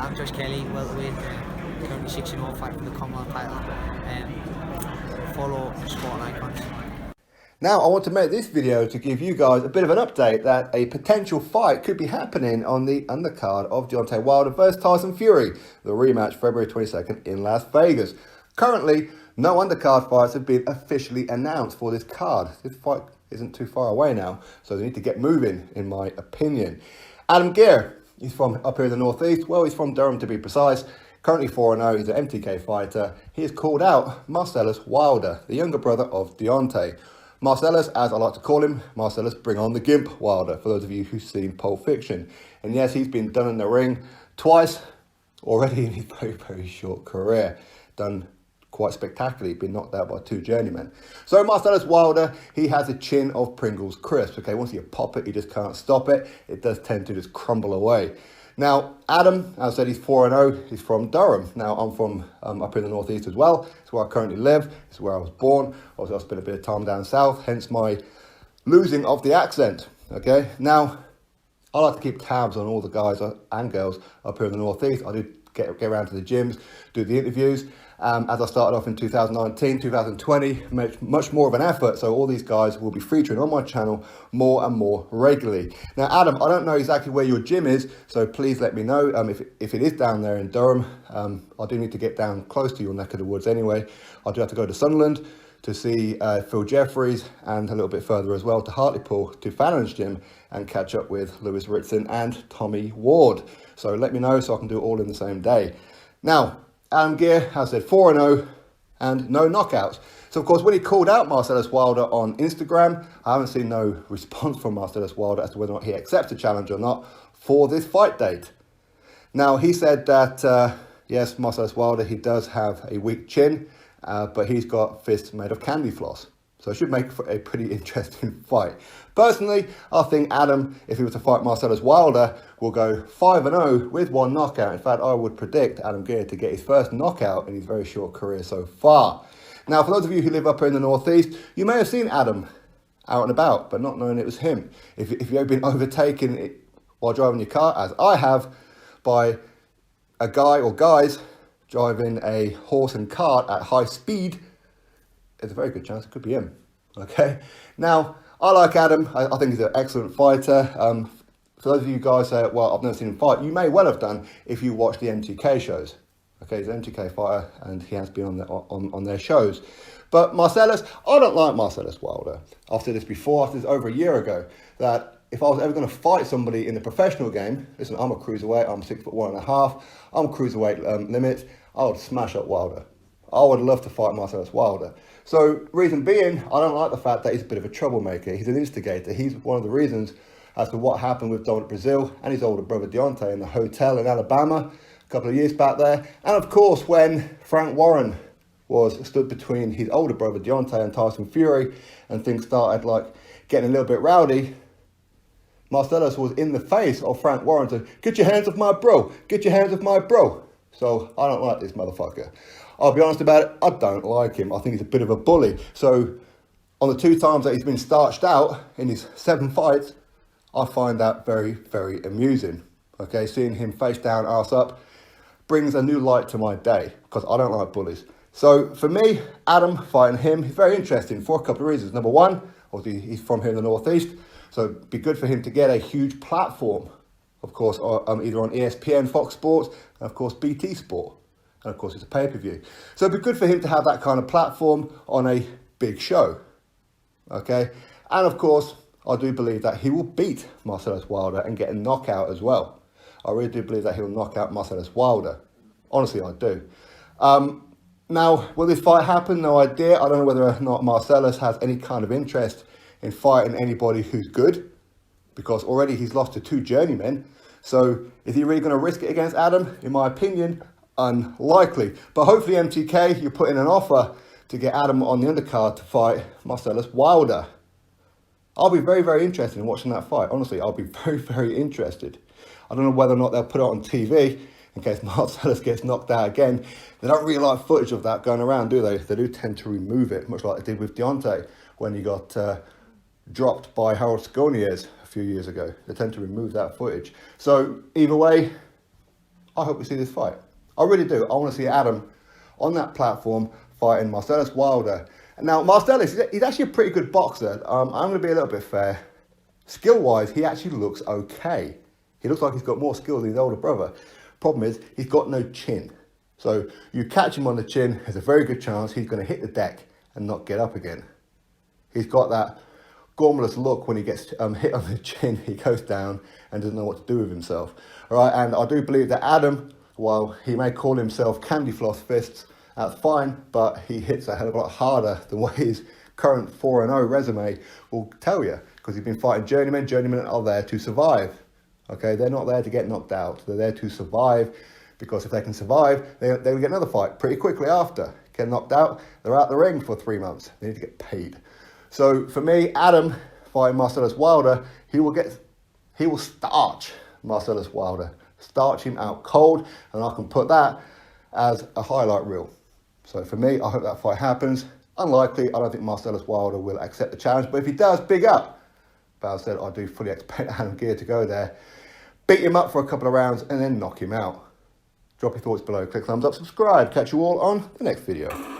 I'm Josh Kelly, welterweight, currently 6-0, fighting for the Commonwealth title. Follow Sport Icons. Now I want to make this video to give you guys a bit of an update that a potential fight could be happening on the undercard of Deontay Wilder versus Tyson Fury, the rematch February 22nd in Las Vegas. Currently, no undercard fights have been officially announced for this card. This fight isn't too far away now, so they need to get moving, in my opinion. Adam Gair, he's from up here in the northeast. Well, he's from Durham to be precise. Currently 4-0, he's an MTK fighter. He has called out Marsellos Wilder, the younger brother of Deontay. Marsellos, as I like to call him, Marsellos, bring on the Gimp Wilder, for those of you who've seen Pulp Fiction. And yes, he's been done in the ring twice already in his very, very short career. Done quite spectacularly, been knocked out by 2 journeymen. So Marsellos Wilder, he has a chin of Pringles crisp. Okay, once you pop it, you just can't stop it. It does tend to just crumble away. Now, Adam, as I said, he's 4-0. He's from Durham. Now, I'm from up in the northeast as well. It's where I currently live. It's where I was born. Obviously, I spent a bit of time down south, hence my losing of the accent. Okay, now, I like to keep tabs on all the guys and girls up here in the northeast. I do get around to the gyms, do the interviews. As I started off in 2019, 2020, much more of an effort. So all these guys will be featuring on my channel more and more regularly. Now, Adam, I don't know exactly where your gym is, so please let me know. If it is down there in Durham, I do need to get down close to your neck of the woods anyway. I do have to go to Sunderland to see Phil Jeffries, and a little bit further as well to Hartlepool, to Fallon's gym, and catch up with Lewis Ritson and Tommy Ward. So let me know so I can do it all in the same day. Now, Adam Gair has said 4-0 and no knockouts. So, of course, when he called out Marsellos Wilder on Instagram, I haven't seen no response from Marsellos Wilder as to whether or not he accepts the challenge or not for this fight date. Now, he said that, yes, Marsellos Wilder, he does have a weak chin, but he's got fists made of candy floss. So it should make for a pretty interesting fight. Personally, I think Adam, if he was to fight Marsellos Wilder, will go 5-0 with 1 knockout. In fact, I would predict Adam Gair to get his first knockout in his very short career so far. Now, for those of you who live up here in the northeast, you may have seen Adam out and about, but not knowing it was him. If you've ever been overtaken while driving your car, as I have, by a guy or guys driving a horse and cart at high speed, there's a very good chance it could be him. Okay. Now, I like Adam. I think he's an excellent fighter. For those of you guys say, well, I've never seen him fight, you may well have done if you watch the MTK shows. Okay, he's an MTK fighter and he has been on their shows. But Marsellos, I don't like Marsellos Wilder. I've said this before, I said this over a year ago, that if I was ever going to fight somebody in the professional game, listen, I'm a cruiserweight, I'm 6'1.5", I'm cruiserweight limit, I would smash up Wilder. I would love to fight Marsellos Wilder. So, reason being, I don't like the fact that he's a bit of a troublemaker. He's an instigator. He's one of the reasons as to what happened with Dominic Brazil and his older brother Deontay in the hotel in Alabama a couple of years back there. And of course, when Frank Warren stood between his older brother Deontay and Tyson Fury, and things started like getting a little bit rowdy, Marsellos was in the face of Frank Warren to, get your hands off my bro, get your hands off my bro. So, I don't like this motherfucker. I'll be honest about it, I don't like him. I think he's a bit of a bully. So, on the 2 times that he's been starched out in his 7 fights, I find that very, very amusing. Okay, seeing him face down, arse up, brings a new light to my day, because I don't like bullies. So, for me, Adam fighting him is very interesting for a couple of reasons. Number one, obviously he's from here in the northeast, so it'd be good for him to get a huge platform. Of course, either on ESPN, Fox Sports, and of course BT Sport. And of course, it's a pay-per-view. So it'd be good for him to have that kind of platform on a big show. Okay? And of course, I do believe that he will beat Marsellos Wilder and get a knockout as well. I really do believe that he'll knock out Marsellos Wilder. Honestly, I do. Now, will this fight happen? No idea. I don't know whether or not Marsellos has any kind of interest in fighting anybody who's good, because already he's lost to 2 journeymen. So is he really going to risk it against Adam? In my opinion, unlikely. But hopefully MTK, you put in an offer to get Adam on the undercard to fight Marsellos Wilder. I'll be very, very interested in watching that fight. Honestly, I'll be very, very interested. I don't know whether or not they'll put it on TV in case Marsellos gets knocked out again. They don't really like footage of that going around, do they? They do tend to remove it, much like they did with Deontay when he got dropped by Harold Skonies a few years ago. They tend to remove that footage. So either way, I hope we see this fight. I really do. I want to see Adam on that platform fighting Marsellos Wilder. And now, Marsellos, he's actually a pretty good boxer. I'm going to be a little bit fair. Skill-wise, he actually looks okay. He looks like he's got more skill than his older brother. Problem is, he's got no chin. So you catch him on the chin, there's a very good chance he's going to hit the deck and not get up again. He's got that gormless look when he gets hit on the chin. He goes down and doesn't know what to do with himself. All right, and I do believe that Adam, while he may call himself Candy Floss Fists, that's fine, but he hits a hell of a lot harder than what his current 4-0 resume will tell you, because he's been fighting journeymen. Journeymen are there to survive. Okay, they're not there to get knocked out. They're there to survive, because if they can survive, they will get another fight pretty quickly after. Get knocked out, they're out the ring for 3 months. They need to get paid. So for me, Adam fighting Marsellos Wilder, he will starch Marsellos Wilder, starch him out cold, and I can put that as a highlight reel. So for me, I hope that fight happens. Unlikely, I don't think Marsellos Wilder will accept the challenge, but if he does, big up. But as I said, I do fully expect Adam Gair to go there, beat him up for a couple of rounds, and then knock him out. Drop your thoughts below, click thumbs up, subscribe. Catch you all on the next video.